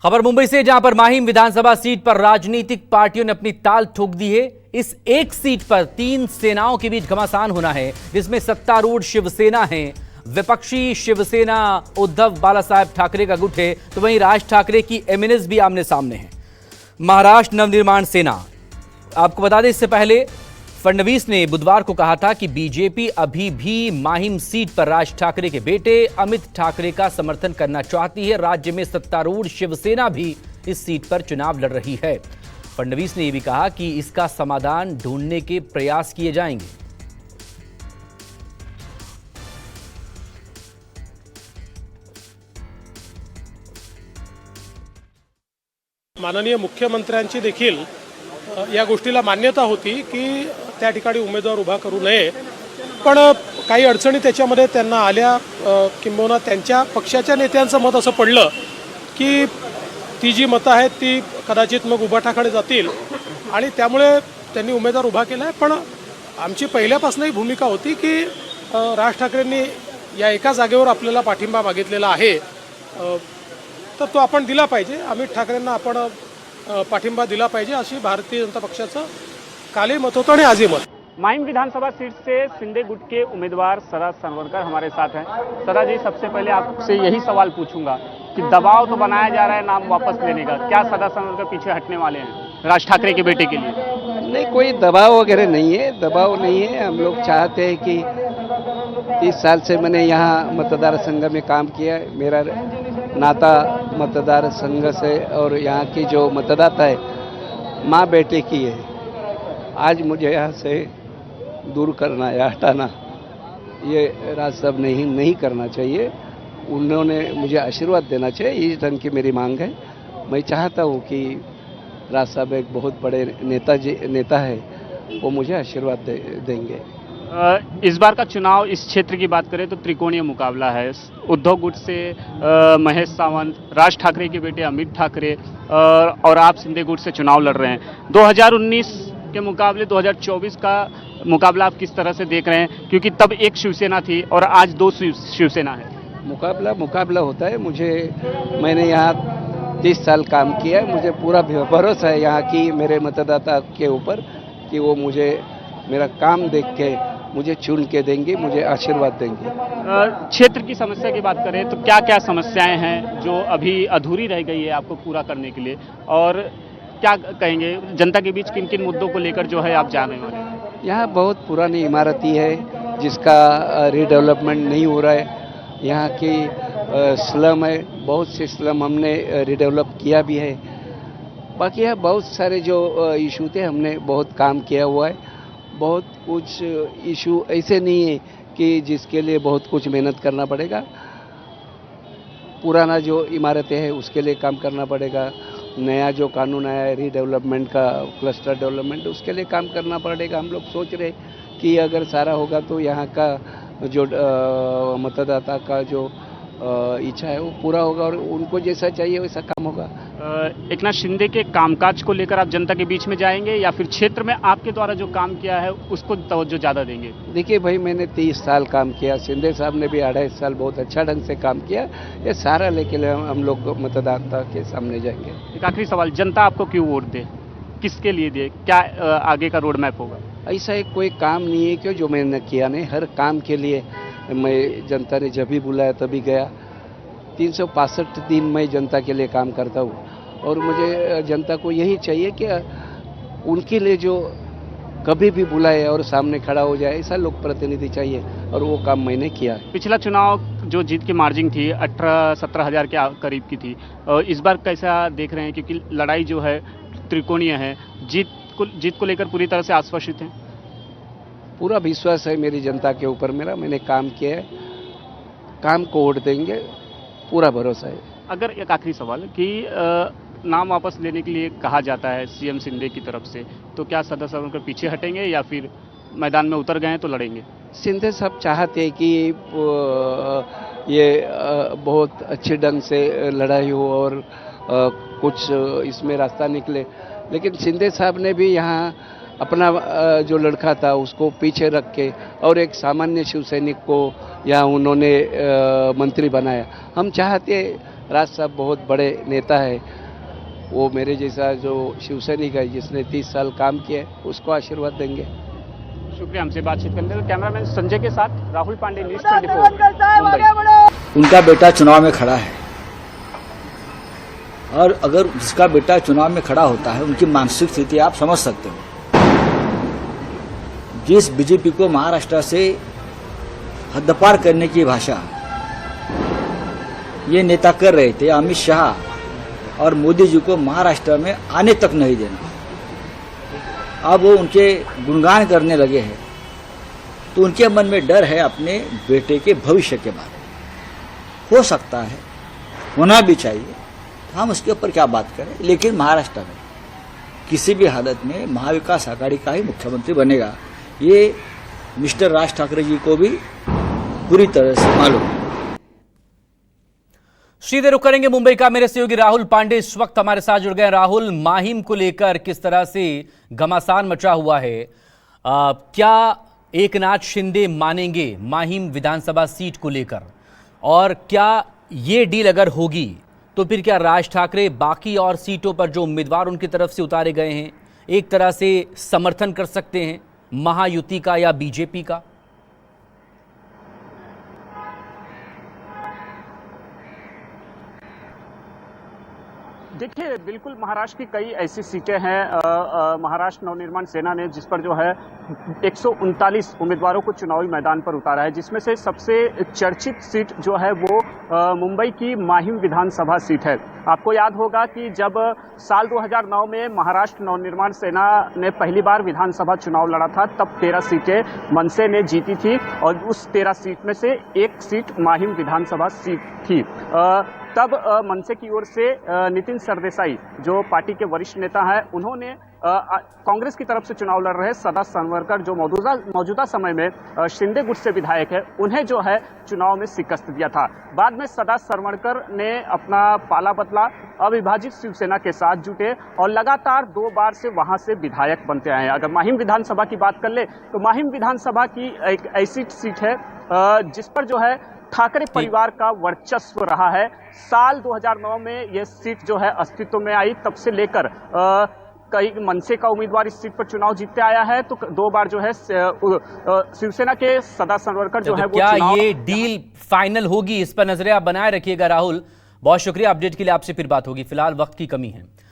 खबर मुंबई से, जहां पर माहिम विधानसभा सीट पर राजनीतिक पार्टियों ने अपनी ताल ठोक दी है। इस एक सीट पर तीन सेनाओं के बीच घमासान होना है, जिसमें सत्तारूढ़ शिवसेना है, विपक्षी शिवसेना उद्धव बालासाहेब ठाकरे का गुट है, तो वहीं राज ठाकरे की एमएनएस भी आमने सामने है। महाराष्ट्र नवनिर्माण सेना, आपको बता दें इससे पहले फडणवीस ने बुधवार को कहा था कि बीजेपी अभी भी माहिम सीट पर राज ठाकरे के बेटे अमित ठाकरे का समर्थन करना चाहती है। राज्य में सत्तारूढ़ शिवसेना भी इस सीट पर चुनाव लड़ रही है। फडणवीस ने यह भी कहा कि इसका समाधान ढूंढने के प्रयास किए जाएंगे। माननीय मुख्यमंत्र्यांची देखील या गोष्टीला मान्यता होती की त्या ठिकाणी उमेदवार उभा करू नये, पण काही अडचणी त्याच्यामध्ये त्यांना आल्या, किंबहुना त्यांच्या पक्षाच्या नेत्यांचं मत असं पडलं की ती जी मतं आहेत ती कदाचित मग उभाठाकडे जातील आणि त्यामुळे त्यांनी उमेदवार उभा केला आहे। पण आमची पहिल्यापासूनही भूमिका होती की राज ठाकरेंनी या एका जागेवर आपल्याला पाठिंबा मागितलेला आहे, तर तो आपण दिला पाहिजे। अमित ठाकरेंना आपण पाठिंबा दिला पाहिजे, अशी भारतीय जनता पक्षाचं कालही मत होतं आणि आजही मत। माहिम विधानसभा सीट से शिंदे गुट के उम्मीदवार सदा सरवरकर हमारे साथ हैं। सदा जी, सबसे पहले आपसे यही सवाल पूछूंगा कि दबाव तो बनाया जा रहा है नाम वापस लेने का, क्या सदा सरवरकर पीछे हटने वाले हैं राज ठाकरे के बेटे के लिए? नहीं, कोई दबाव वगैरह नहीं है, दबाव नहीं है। हम लोग चाहते हैं कि 30 साल से मैंने यहाँ मतदार संघ में काम किया है, मेरा नाता मतदार संघ से और यहाँ की जो मतदाता है माँ बेटे की है। आज मुझे यहाँ से दूर करना या हटाना, ये राज साहब नहीं करना चाहिए। उन्होंने मुझे आशीर्वाद देना चाहिए, इस ढंग की मेरी मांग है। मैं चाहता हूँ कि राज साहब एक बहुत बड़े नेता है, वो मुझे आशीर्वाद देंगे। इस बार का चुनाव, इस क्षेत्र की बात करें तो त्रिकोणीय मुकाबला है। उद्धव गुट से महेश सावंत, राज ठाकरे के बेटे अमित ठाकरे और आप शिंदे गुट से चुनाव लड़ रहे हैं। 2019 के मुकाबले 2024 का मुकाबला आप किस तरह से देख रहे हैं, क्योंकि तब एक शिवसेना थी और आज दो शिवसेना है? मुकाबला होता है। मैंने यहाँ 30 साल काम किया है, मुझे पूरा भरोसा है यहाँ की मेरे मतदाता के ऊपर कि वो मुझे मेरा काम देख के मुझे चुन के देंगे, मुझे आशीर्वाद देंगे। क्षेत्र की समस्या की बात करें तो क्या क्या समस्याएं हैं जो अभी अधूरी रह गई है आपको पूरा करने के लिए, और क्या कहेंगे जनता के बीच किन किन मुद्दों को लेकर जो है आप जाने वाले हैं? यहाँ बहुत पुरानी इमारतें है जिसका रीडेवलपमेंट नहीं हो रहा है। यहाँ की स्लम है, बहुत से स्लम हमने रीडेवलप किया भी है। बाकी यहाँ बहुत सारे जो इशू थे हमने बहुत काम किया हुआ है। बहुत कुछ इशू ऐसे नहीं है कि जिसके लिए बहुत कुछ मेहनत करना पड़ेगा। पुराना जो इमारतें हैं उसके लिए काम करना पड़ेगा, नया जो कानून आया है रीडेवलपमेंट का, क्लस्टर डेवलपमेंट, उसके लिए काम करना पड़ेगा। हम लोग सोच रहे कि अगर सारा होगा तो यहाँ का जो मतदाता का जो इच्छा है वो पूरा होगा और उनको जैसा चाहिए वैसा काम होगा। एकनाथ शिंदे के कामकाज को लेकर आप जनता के बीच में जाएंगे या फिर क्षेत्र में आपके द्वारा जो काम किया है उसको तवज्जो ज़्यादा देंगे? देखिए भाई, मैंने 30 साल काम किया, शिंदे साहब ने भी 2.5 साल बहुत अच्छा ढंग से काम किया। ये सारा लेके हम लोग मतदाता के सामने जाएंगे। एक आखिरी सवाल, जनता आपको क्यों वोट दे, किसके लिए दे, क्या आगे का रोड मैप होगा? ऐसा एक कोई काम नहीं है कि जो मैंने किया नहीं, हर काम के लिए मैं जनता ने जब भी बुलाया तभी गया। 365 दिन मैं जनता के लिए काम करता हूँ और मुझे जनता को यही चाहिए कि उनके लिए जो कभी भी बुलाए और सामने खड़ा हो जाए, ऐसा लोक प्रतिनिधि चाहिए और वो काम मैंने किया। पिछला चुनाव जो जीत की मार्जिन थी 18-17 हज़ार के करीब की थी, इस बार कैसा देख रहे हैं, क्योंकि लड़ाई जो है त्रिकोणीय है, जीत को लेकर पूरी तरह से आश्वासित हैं? पूरा विश्वास है मेरी जनता के ऊपर मेरा, मैंने काम किया है, काम को वोट देंगे, पूरा भरोसा है। अगर एक आखिरी सवाल कि नाम वापस लेने के लिए कहा जाता है सीएम शिंदे की तरफ से, तो क्या सदा सरवरकर पीछे हटेंगे या फिर मैदान में उतर गए हैं तो लड़ेंगे? शिंदे साहब चाहते हैं कि ये बहुत अच्छे ढंग से लड़ाई हो और कुछ इसमें रास्ता निकले, लेकिन शिंदे साहब ने भी यहाँ अपना जो लड़का था उसको पीछे रख के और एक सामान्य शिव सैनिक को यहाँ उन्होंने मंत्री बनाया। हम चाहते राज साहब बहुत बड़े नेता है, वो मेरे जैसा जो शिवसैनिक है जिसने 30 साल काम किया है उसको आशीर्वाद देंगे। शुक्रिया हमसे बातचीत करने के लिए। कैमरामैन संजय के साथ राहुल पांडे, न्यूज़ 24 मुंबई। उनका बेटा चुनाव में खड़ा है और अगर जिसका बेटा चुनाव में खड़ा होता है उनकी मानसिक स्थिति आप समझ सकते हो। जिस बीजेपी को महाराष्ट्र से हद्दपार करने की भाषा ये नेता कर रहे थे, अमित शाह और मोदी जी को महाराष्ट्र में आने तक नहीं देना, अब वो उनके गुणगान करने लगे हैं, तो उनके मन में डर है अपने बेटे के भविष्य के बारे में। हो सकता है, होना भी चाहिए, हम उसके ऊपर क्या बात करें, लेकिन महाराष्ट्र में किसी भी हालत में महाविकास आघाड़ी का ही मुख्यमंत्री बनेगा, ये मिस्टर राज ठाकरे जी को भी पूरी तरह से मालूम है। सीधे रुख करेंगे मुंबई का, मेरे सहयोगी राहुल पांडे इस वक्त हमारे साथ जुड़ गए। राहुल, माहिम को लेकर किस तरह से घमासान मचा हुआ है, क्या एकनाथ शिंदे मानेंगे माहिम विधानसभा सीट को लेकर, और क्या ये डील अगर होगी तो फिर क्या राज ठाकरे बाकी और सीटों पर जो उम्मीदवार उनकी तरफ से उतारे गए हैं एक तरह से समर्थन कर सकते हैं महायुति का या बीजेपी का? देखिए, बिल्कुल महाराष्ट्र की कई ऐसी सीटें हैं, महाराष्ट्र नवनिर्माण सेना ने जिस पर जो है 139 उम्मीदवारों को चुनावी मैदान पर उतारा है, जिसमें से सबसे चर्चित सीट जो है वो मुंबई की माहिम विधानसभा सीट है। आपको याद होगा कि जब साल 2009 में महाराष्ट्र नवनिर्माण सेना ने पहली बार विधानसभा चुनाव लड़ा था, तब 13 सीटें मनसे ने जीती थी और उस 13 सीट में से एक सीट माहिम विधानसभा सीट थी। तब मनसे की ओर से नितिन सरदेसाई जो पार्टी के वरिष्ठ नेता हैं, उन्होंने कांग्रेस की तरफ से चुनाव लड़ रहे सदा सरवरकर जो मौजूदा समय में शिंदे गुट से विधायक है, उन्हें जो है चुनाव में शिकस्त दिया था। बाद में सदा सरवरकर ने अपना पाला बदला, अविभाजित शिवसेना के साथ जुटे और लगातार 2 बार से वहां से विधायक बनते आए हैं। अगर माहिम विधानसभा की बात कर ले तो माहिम विधानसभा की एक ऐसी सीट है जिस पर जो है ठाकरे परिवार का वर्चस्व रहा है। साल 2009 में यह सीट जो है अस्तित्व में आई, तब से लेकर कई मनसे का उम्मीदवार इस सीट पर चुनाव जीतते आया है, तो 2 बार जो है शिवसेना के सदा सरवरकर जो है वो क्या ये डील फाइनल होगी, इस पर नजरें आप बनाए रखिएगा। राहुल, बहुत शुक्रिया अपडेट के लिए, आपसे फिर बात होगी, फिलहाल वक्त की कमी है।